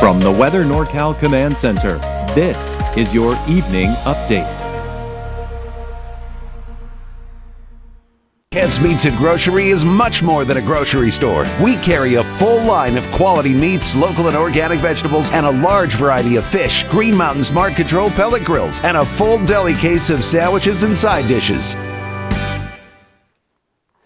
From the Weather NorCal Command Center, this is your evening update. Kent's Meats and Grocery is much more than a grocery store. We carry a full line of quality meats, local and organic vegetables, and a large variety of fish, Green Mountain Smart Control pellet grills, and a full deli case of sandwiches and side dishes.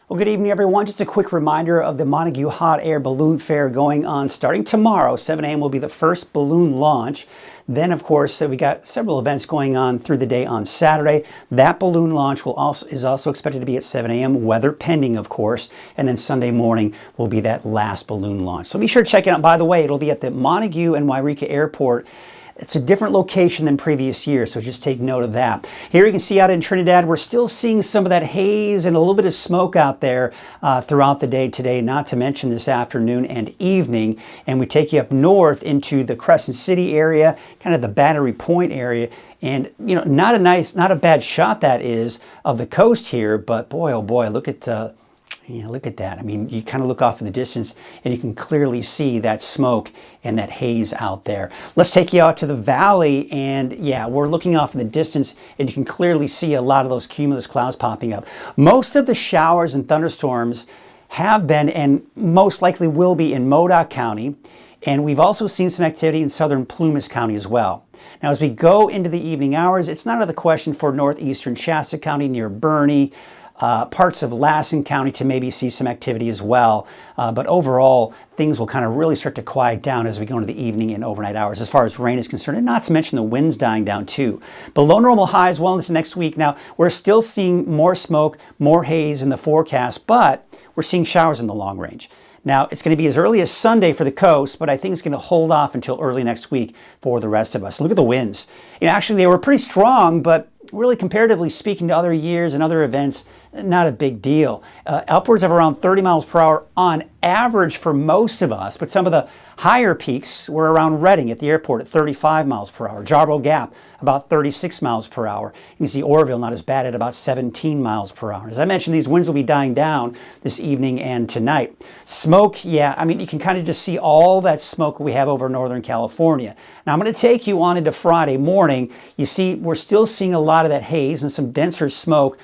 Well, good evening, everyone. Just a quick reminder of the Montague Hot Air Balloon Fair going on starting tomorrow. 7 a.m. will be the first balloon launch. Then, of course, we got several events going on through the day on Saturday. That balloon launch is also expected to be at 7 a.m., weather pending, of course. And then Sunday morning will be that last balloon launch. So be sure to check it out. By the way, it'll be at the Montague and Wairika Airport. It's a different location than previous years, so just take note of that. Here you can see out in Trinidad, we're still seeing some of that haze and a little bit of smoke out there throughout the day today, not to mention this afternoon and evening. And we take you up north into the Crescent City area, kind of the Battery Point area. And, you know, not a bad shot that is of the coast here, but boy, oh boy, look at that. I mean, you kind of look off in the distance and you can clearly see that smoke and that haze out there. Let's take you out to the valley, and yeah, we're looking off in the distance and you can clearly see a lot of those cumulus clouds popping up. Most of the showers and thunderstorms have been and most likely will be in Modoc County, and we've also seen some activity in southern Plumas County as well. Now, as we go into the evening hours, it's not out of the question for northeastern Shasta County near Bernie, parts of Lassen County to maybe see some activity as well. But overall, things will kind of really start to quiet down as we go into the evening and overnight hours as far as rain is concerned, and not to mention the winds dying down too. Below normal highs well into next week. Now, we're still seeing more smoke, more haze in the forecast, but we're seeing showers in the long range. Now, it's going to be as early as Sunday for the coast, but I think it's going to hold off until early next week for the rest of us. Look at the winds. You know, actually, they were pretty strong, but really, comparatively speaking to other years and other events, not a big deal. Upwards of around 30 miles per hour on average for most of us, but some of the higher peaks were around Reading at the airport at 35 miles per hour. Jarbo Gap, about 36 miles per hour. You can see Oroville not as bad at about 17 miles per hour. As I mentioned, these winds will be dying down this evening and tonight. Smoke, yeah, I mean, you can kind of just see all that smoke we have over Northern California. Now, I'm going to take you on into Friday morning. You see, we're still seeing a lot of that haze and some denser smoke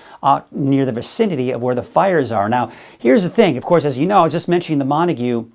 near the vicinity of where the fires are. Now, here's the thing. Of course, as you know, I was just mentioning the Montague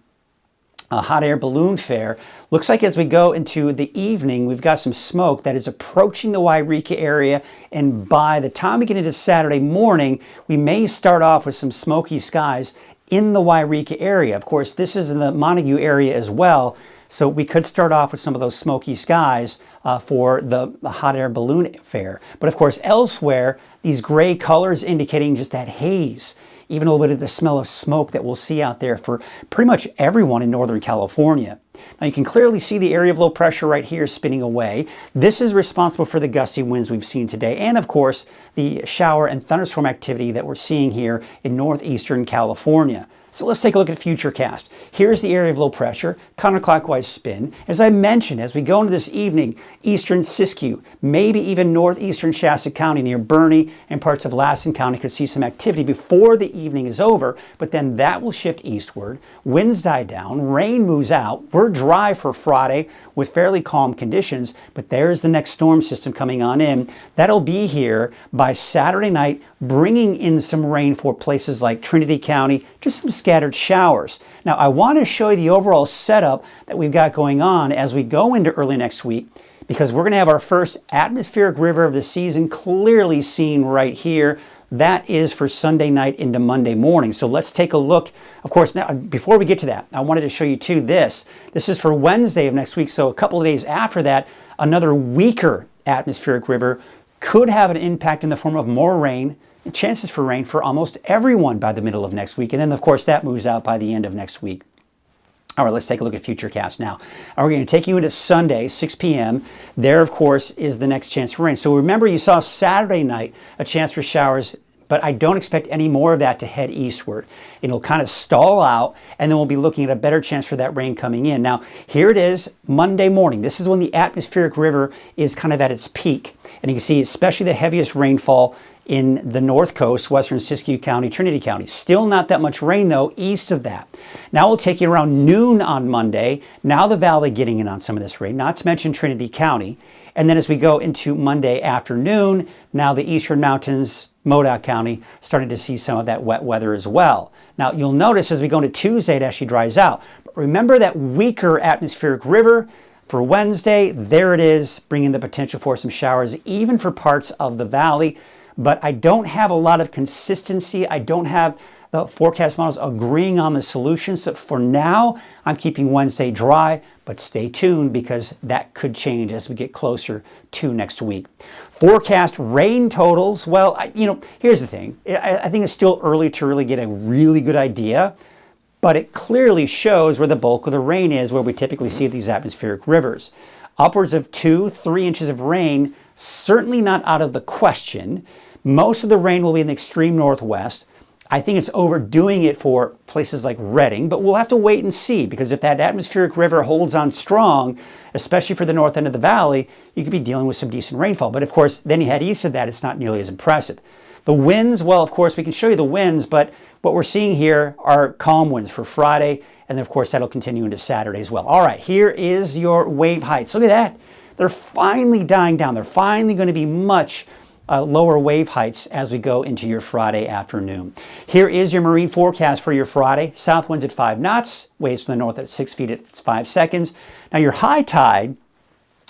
Hot Air Balloon Fair. Looks like as we go into the evening, we've got some smoke that is approaching the Wairika area, and by the time we get into Saturday morning, we may start off with some smoky skies in the Wairika area. Of course, this is in the Montague area as well, so we could start off with some of those smoky skies for the Hot Air Balloon Fair. But of course, elsewhere, these gray colors indicating just that haze, even a little bit of the smell of smoke that we'll see out there for pretty much everyone in Northern California. Now, you can clearly see the area of low pressure right here spinning away. This is responsible for the gusty winds we've seen today, and of course, the shower and thunderstorm activity that we're seeing here in northeastern California. So let's take a look at Futurecast. Here's the area of low pressure, counterclockwise spin. As I mentioned, as we go into this evening, eastern Siskiyou, maybe even northeastern Shasta County near Bernie and parts of Lassen County could see some activity before the evening is over, but then that will shift eastward. Winds die down, rain moves out. We're dry for Friday with fairly calm conditions, but there's the next storm system coming on in. That'll be here by Saturday night, bringing in some rain for places like Trinity County, just some scattered showers. Now, I want to show you the overall setup that we've got going on as we go into early next week, because we're going to have our first atmospheric river of the season clearly seen right here. That is for Sunday night into Monday morning. So let's take a look. Of course, now, before we get to that, I wanted to show you too this. This is for Wednesday of next week, so a couple of days after that, another weaker atmospheric river could have an impact in the form of more rain, chances for rain for almost everyone by the middle of next week. And then, of course, that moves out by the end of next week. All right, let's take a look at Futurecast now. We're going to take you into Sunday, 6 p.m. There, of course, is the next chance for rain. So remember, you saw Saturday night a chance for showers but I don't expect any more of that to head eastward. It'll kind of stall out, and then we'll be looking at a better chance for that rain coming in. Now, here it is, Monday morning. This is when the atmospheric river is kind of at its peak. And you can see especially the heaviest rainfall in the north coast, western Siskiyou County, Trinity County. Still not that much rain, though, east of that. Now we'll take you around noon on Monday. Now the valley getting in on some of this rain, not to mention Trinity County. And then as we go into Monday afternoon, now the eastern mountains, Modoc County, starting to see some of that wet weather as well. Now you'll notice as we go into Tuesday, it actually dries out. But remember that weaker atmospheric river for Wednesday, there it is, bringing the potential for some showers, even for parts of the valley. But I don't have a lot of consistency. I don't have the forecast models agreeing on the solutions. So for now, I'm keeping Wednesday dry, but stay tuned because that could change as we get closer to next week. Forecast rain totals. Well, here's the thing. I think it's still early to really get a really good idea, but it clearly shows where the bulk of the rain is, where we typically see these atmospheric rivers. Upwards of 2-3 inches of rain, certainly not out of the question. Most of the rain will be in the extreme northwest. I think it's overdoing it for places like Redding, but we'll have to wait and see, because if that atmospheric river holds on strong, especially for the north end of the valley, you could be dealing with some decent rainfall. But of course, then you head east of that, it's not nearly as impressive. The winds, well, of course, we can show you the winds, but what we're seeing here are calm winds for Friday, and of course, that'll continue into Saturday as well. All right, here is your wave heights. Look at that. They're finally dying down. They're finally going to be much lower wave heights as we go into your Friday afternoon. Here is your marine forecast for your Friday. South winds at 5 knots, waves from the north at 6 feet at 5 seconds. Now your high tide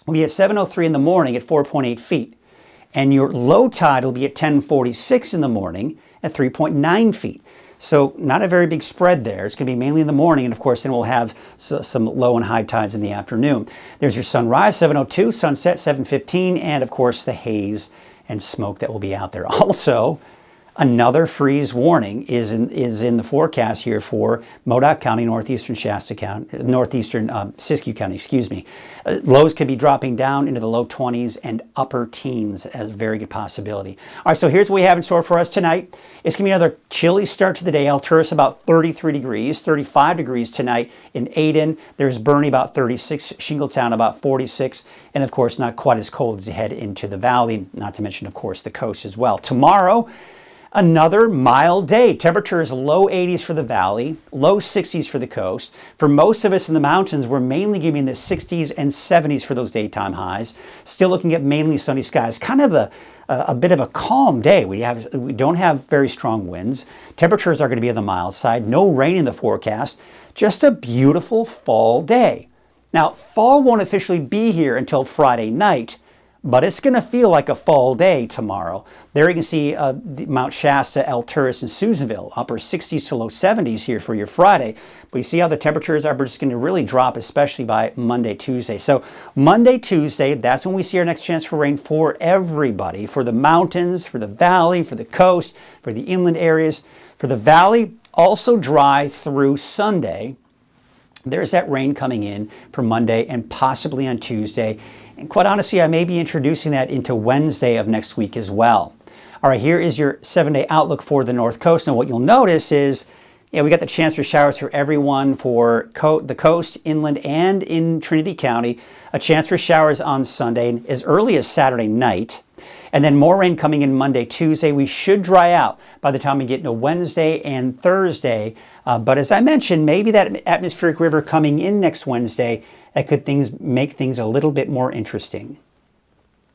will be at 7:03 in the morning at 4.8 feet. And your low tide will be at 10:46 in the morning at 3.9 feet. So not a very big spread there. It's going to be mainly in the morning, and of course then we'll have some low and high tides in the afternoon. There's your sunrise, 7:02, sunset, 7:15, and of course the haze and smoke that will be out there. Also, another freeze warning is in the forecast here for Modoc County, northeastern Shasta County, northeastern Siskiyou County, excuse me. Lows could be dropping down into the low 20s and upper teens as a very good possibility. All right, so here's what we have in store for us tonight. It's going to be another chilly start to the day. Alturas about 33 degrees, 35 degrees tonight in Aden. There's Bernie about 36, Shingletown about 46, and of course not quite as cold as you head into the valley, not to mention, of course, the coast as well. Tomorrow, another mild day. Temperatures low 80s for the valley, low 60s for the coast. For most of us in the mountains, we're mainly giving the 60s and 70s for those daytime highs. Still looking at mainly sunny skies. Kind of a bit of a calm day. We don't have very strong winds. Temperatures are going to be on the mild side. No rain in the forecast. Just a beautiful fall day. Now, fall won't officially be here until Friday night, but it's going to feel like a fall day tomorrow. There you can see Mount Shasta, Alturas, and Susanville, upper 60s to low 70s here for your Friday. But you see how the temperatures are just going to really drop, especially by Monday, Tuesday. So Monday, Tuesday, that's when we see our next chance for rain for everybody, for the mountains, for the valley, for the coast, for the inland areas. For the valley, also dry through Sunday. There's that rain coming in for Monday and possibly on Tuesday. And quite honestly, I may be introducing that into Wednesday of next week as well. All right, here is your 7-day outlook for the North Coast. Now, what you'll notice is, we got the chance for showers for everyone for the coast, inland, and in Trinity County. A chance for showers on Sunday as early as Saturday night. And then more rain coming in Monday, Tuesday. We should dry out by the time we get into Wednesday and Thursday. But as I mentioned, maybe that atmospheric river coming in next Wednesday, that could make things a little bit more interesting.